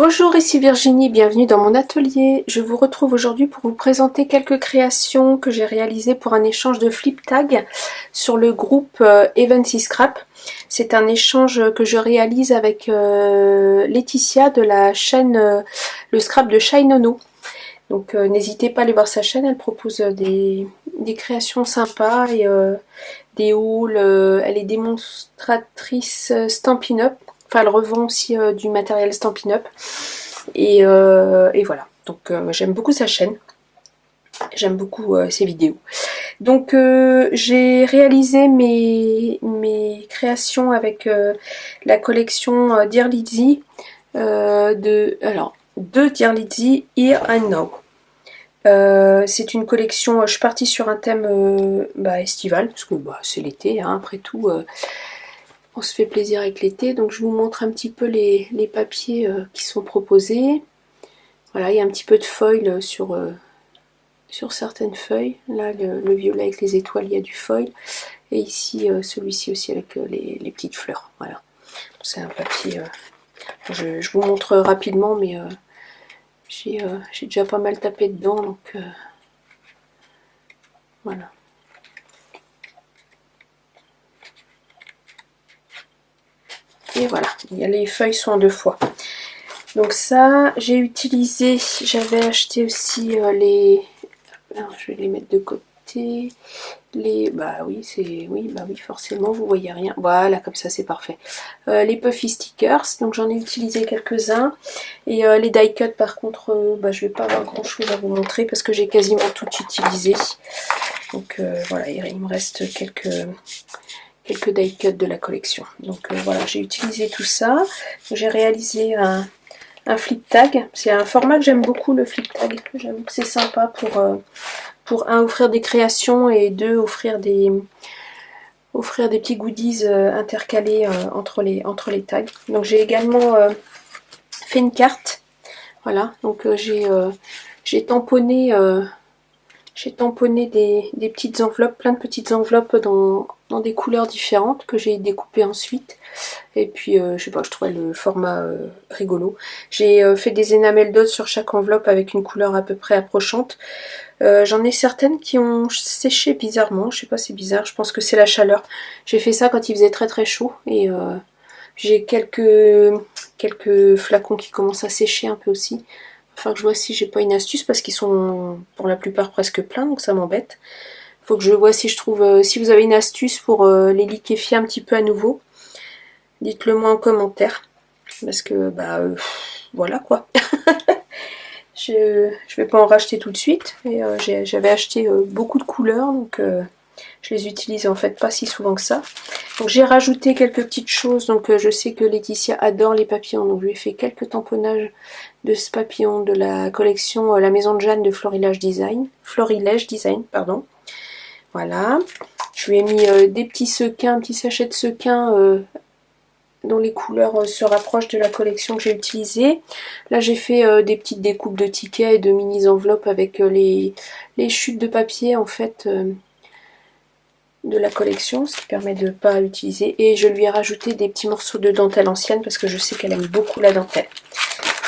Bonjour, ici Virginie, bienvenue dans mon atelier. Je vous retrouve aujourd'hui pour vous présenter quelques créations que j'ai réalisées pour un échange de flip tag sur le groupe Eventy Scrap. C'est un échange que je réalise avec Laetitia de la chaîne Le Scrap de Shai Nono. Donc n'hésitez pas à aller voir sa chaîne, elle propose des créations sympas et des hauls. Elle est démonstratrice Stampin' Up. Enfin, elle revend aussi du matériel Stampin' Up. Et voilà. Donc j'aime beaucoup sa chaîne. J'aime beaucoup ses vidéos. Donc j'ai réalisé mes créations avec la collection Dear Lizzy de Dear Lizzy Here and Now. C'est une collection, je suis partie sur un thème estival, parce que c'est l'été, hein, après tout, on se fait plaisir avec l'été. Donc je vous montre un petit peu les papiers qui sont proposés. Voilà, il y a un petit peu de foil sur certaines feuilles. Là, le violet avec les étoiles, il y a du foil. Et ici, celui-ci aussi avec les petites fleurs. Voilà, c'est un papier, je vous montre rapidement, mais j'ai déjà pas mal tapé dedans, donc voilà. Et voilà, les feuilles sont en 2 fois. Donc ça, j'ai utilisé, j'avais acheté aussi alors, je vais les mettre de côté. Oui, forcément, vous voyez rien. Voilà, comme ça, c'est parfait. Les puffy stickers, donc j'en ai utilisé quelques-uns. Et les die cut, par contre, je vais pas avoir grand-chose à vous montrer parce que j'ai quasiment tout utilisé. Donc voilà, il me reste quelques die cut de la collection. Donc voilà, j'ai utilisé tout ça. J'ai réalisé un flip tag. C'est un format que j'aime beaucoup, le flip tag. J'avoue que c'est sympa pour un, offrir des créations, et deux, offrir des petits goodies intercalés entre les tags. Donc j'ai également fait une carte. Voilà, donc j'ai tamponné des petites enveloppes, plein de petites enveloppes dans des couleurs différentes que j'ai découpées ensuite. Et puis je sais pas, je trouvais le format rigolo. J'ai fait des enamel dots sur chaque enveloppe avec une couleur à peu près approchante. J'en ai certaines qui ont séché bizarrement, je sais pas, c'est bizarre, je pense que c'est la chaleur. J'ai fait ça quand il faisait très très chaud, et j'ai quelques flacons qui commencent à sécher un peu aussi. Enfin, que je vois si j'ai pas une astuce, parce qu'ils sont pour la plupart presque pleins, donc ça m'embête. Faut que je vois si je trouve, si vous avez une astuce pour les liquéfier un petit peu à nouveau. Dites-le moi en commentaire, parce que voilà quoi. Je vais pas en racheter tout de suite, et j'avais acheté beaucoup de couleurs, donc je les utilise en fait pas si souvent que ça. Donc j'ai rajouté quelques petites choses, donc je sais que Laetitia adore les papillons, donc je lui ai fait quelques tamponnages de ce papillon de la collection La Maison de Jeanne de Florilège Design, pardon. Voilà, je lui ai mis des petits sequins, un petit sachet de sequins dont les couleurs se rapprochent de la collection que j'ai utilisée. Là j'ai fait des petites découpes de tickets et de mini enveloppes avec les chutes de papier en fait de la collection, ce qui permet de ne pas l'utiliser. Et je lui ai rajouté des petits morceaux de dentelle ancienne parce que je sais qu'elle aime beaucoup la dentelle.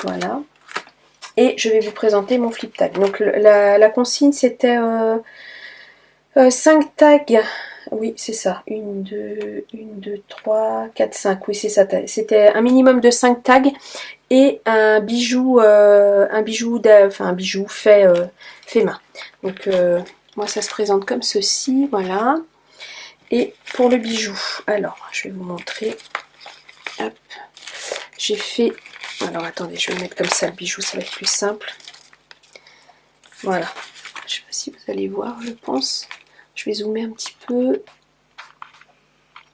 Voilà. Et je vais vous présenter mon flip tag. Donc la consigne c'était 5 tags. Oui, c'est ça. 1, 2, 3, 4, 5. Oui, c'est ça. C'était un minimum de 5 tags et un bijou fait main. Donc moi ça se présente comme ceci, voilà. Et pour le bijou, alors je vais vous montrer. Hop. J'ai fait, alors attendez, je vais mettre comme ça le bijou, ça va être plus simple. Voilà. Je sais pas si vous allez voir, je pense. Je vais zoomer un petit peu.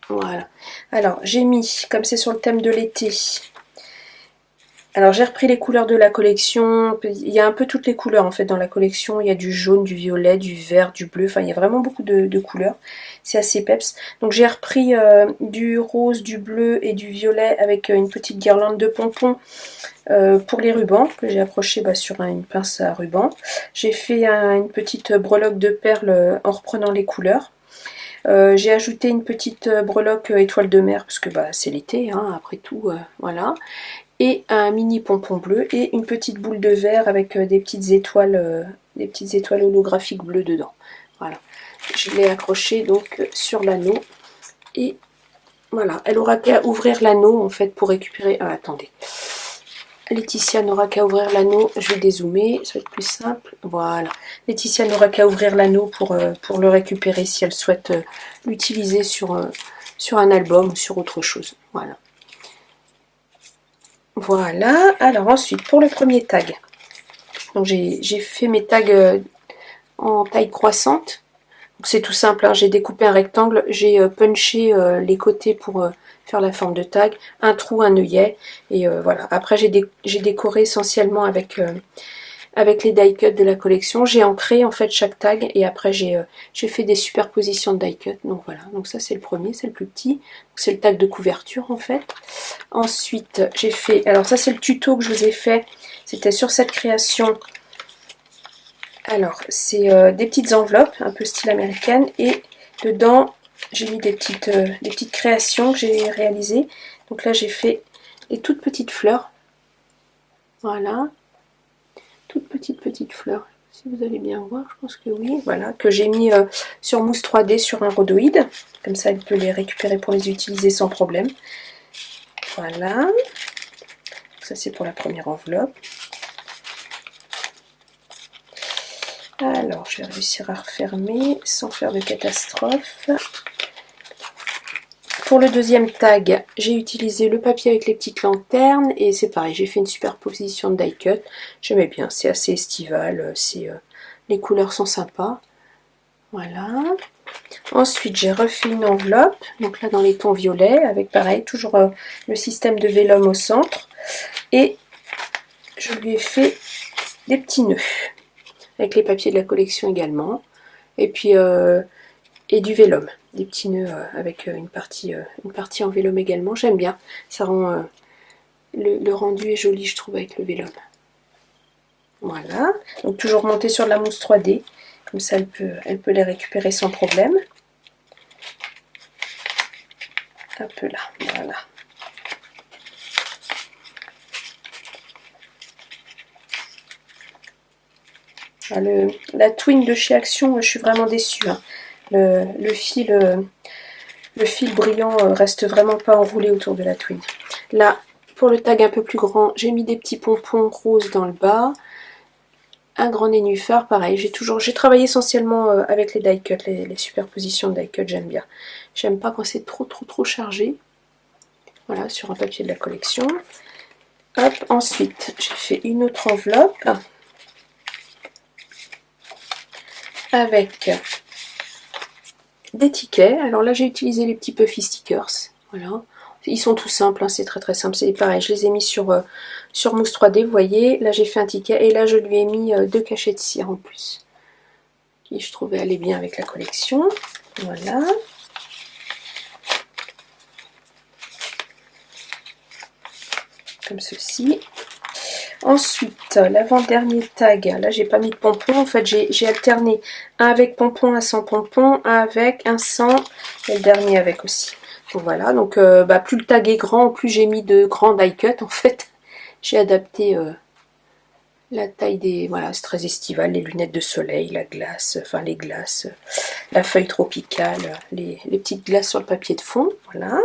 Voilà. Alors, j'ai mis, comme c'est sur le thème de l'été, alors j'ai repris les couleurs de la collection. Il y a un peu toutes les couleurs en fait dans la collection. Il y a du jaune, du violet, du vert, du bleu. Enfin, il y a vraiment beaucoup de couleurs. C'est assez peps. Donc j'ai repris du rose, du bleu et du violet avec une petite guirlande de pompons pour les rubans que j'ai accroché sur une pince à ruban. J'ai fait une petite breloque de perles en reprenant les couleurs. J'ai ajouté une petite breloque étoile de mer parce que c'est l'été, hein, après tout, voilà. et un mini pompon bleu et une petite boule de verre avec des petites étoiles holographiques bleues dedans. Voilà, je l'ai accroché donc sur l'anneau et voilà, elle aura qu'à ouvrir l'anneau en fait pour récupérer. Ah, attendez, Laetitia n'aura qu'à ouvrir l'anneau, je vais dézoomer, ça va être plus simple. Voilà, Laetitia n'aura qu'à ouvrir l'anneau pour le récupérer si elle souhaite l'utiliser sur un album ou sur autre chose. Voilà. Voilà, alors ensuite pour le premier tag, donc j'ai fait mes tags en taille croissante. C'est tout simple, hein. J'ai découpé un rectangle, j'ai punché les côtés pour faire la forme de tag, un trou, un œillet, et voilà. Après j'ai décoré essentiellement avec les die cuts de la collection. J'ai ancré en fait chaque tag et après j'ai fait des superpositions de die cut. Donc voilà, donc ça c'est le premier, c'est le plus petit. C'est le tag de couverture en fait. Ensuite j'ai fait, alors ça c'est le tuto que je vous ai fait, c'était sur cette création. Alors c'est des petites enveloppes un peu style américaine et dedans j'ai mis des petites créations que j'ai réalisées. Donc là j'ai fait des toutes petites fleurs. Voilà. Toutes petites fleurs, si vous allez bien voir, je pense que oui, voilà, que j'ai mis sur mousse 3D sur un rhodoïde, comme ça elle peut les récupérer pour les utiliser sans problème. Voilà, ça c'est pour la première enveloppe. Alors je vais réussir à refermer sans faire de catastrophe. Pour le deuxième tag, j'ai utilisé le papier avec les petites lanternes et c'est pareil, j'ai fait une superposition de die cut. J'aimais bien, c'est assez estival, les couleurs sont sympas. Voilà. Ensuite, j'ai refait une enveloppe, donc là dans les tons violets, avec pareil, toujours le système de vélum au centre. Et je lui ai fait des petits nœuds, avec les papiers de la collection également. Et puis, et du vélum, des petits nœuds avec une partie en vélum également. J'aime bien, ça rend le rendu est joli, je trouve, avec le vélum. Voilà, donc toujours monter sur de la mousse 3D, comme ça elle peut les récupérer sans problème. Un peu là, voilà. La twin de chez Action, je suis vraiment déçue. Hein. Le fil brillant reste vraiment pas enroulé autour de la twin. Là, pour le tag un peu plus grand, j'ai mis des petits pompons roses dans le bas. Un grand nénuphar, pareil. J'ai travaillé essentiellement avec les die cuts, les superpositions de die cut, j'aime bien. J'aime pas quand c'est trop chargé. Voilà, sur un papier de la collection. Hop, ensuite, j'ai fait une autre enveloppe avec des tickets. Alors là, j'ai utilisé les petits Puffy stickers. Voilà. Ils sont tout simples, hein, c'est très simple. C'est pareil, je les ai mis sur mousse 3D, vous voyez. Là, j'ai fait un ticket et là, je lui ai mis 2 cachets de cire en plus. Qui je trouvais aller bien avec la collection. Voilà. Comme ceci. Ensuite, l'avant-dernier tag, là j'ai pas mis de pompons, en fait j'ai alterné un avec pompon, un sans pompon, un avec, un sans, et le dernier avec aussi. Donc voilà, donc plus le tag est grand, plus j'ai mis de grands die cut en fait. J'ai adapté la taille des, voilà, c'est très estival, les lunettes de soleil, la glace, enfin les glaces, la feuille tropicale, les petites glaces sur le papier de fond, voilà.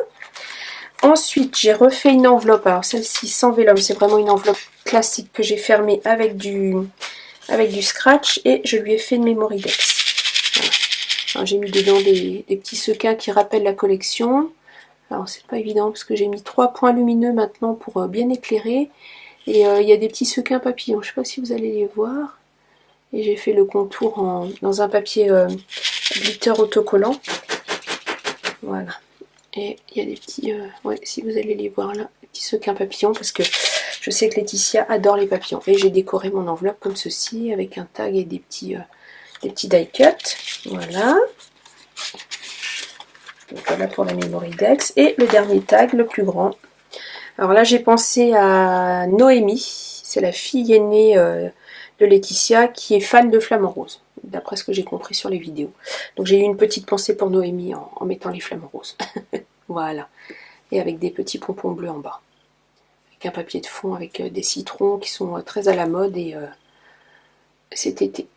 Ensuite, j'ai refait une enveloppe, alors celle-ci sans vélum, c'est vraiment une enveloppe classique que j'ai fermée avec du scratch et je lui ai fait une memory dex. Voilà. J'ai mis dedans des petits sequins qui rappellent la collection. Alors c'est pas évident parce que j'ai mis 3 points lumineux maintenant pour bien éclairer. Et il y a des petits sequins papillons, je sais pas si vous allez les voir. Et j'ai fait le contour dans un papier glitter autocollant. Voilà. Et il y a des petits, ouais, si vous allez les voir là, des petits sequins papillons, parce que je sais que Laetitia adore les papillons. Et j'ai décoré mon enveloppe comme ceci, avec un tag et des petits die cut. Voilà. Donc voilà pour la memory dex. Et le dernier tag, le plus grand. Alors là, j'ai pensé à Noémie. C'est la fille aînée de Laetitia qui est fan de flamants roses, d'après ce que j'ai compris sur les vidéos. Donc j'ai eu une petite pensée pour Noémie en mettant les flamants roses. Voilà. Et avec des petits pompons bleus en bas. avec un papier de fond avec des citrons qui sont très à la mode et cet été.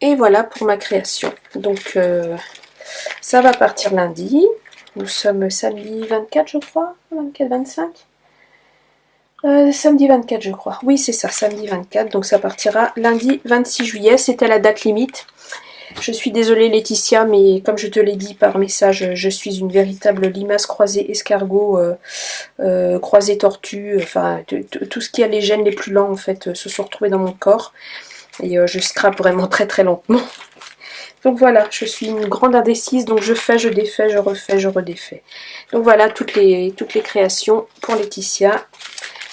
Et voilà pour ma création. Donc ça va partir lundi. Nous sommes samedi 24 je crois, 24-25 samedi 24 je crois. Oui c'est ça, samedi 24. Donc ça partira lundi 26 juillet. C'était la date limite. Je suis désolée Laetitia, mais comme je te l'ai dit par message, je suis une véritable limace croisée escargot, croisée tortue, enfin tout ce qui a les gènes les plus lents en fait se sont retrouvés dans mon corps. Et je scrape vraiment très très lentement. Donc voilà, je suis une grande indécise, donc je fais, je défais, je refais, je redéfais. Donc voilà toutes les créations pour Laetitia.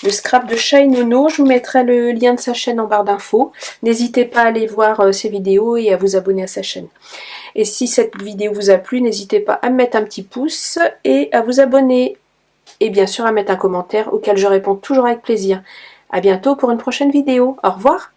Le scrap de Shai Nono, je vous mettrai le lien de sa chaîne en barre d'infos. N'hésitez pas à aller voir ses vidéos et à vous abonner à sa chaîne. Et si cette vidéo vous a plu, n'hésitez pas à me mettre un petit pouce et à vous abonner. Et bien sûr à mettre un commentaire auquel je réponds toujours avec plaisir. À bientôt pour une prochaine vidéo. Au revoir.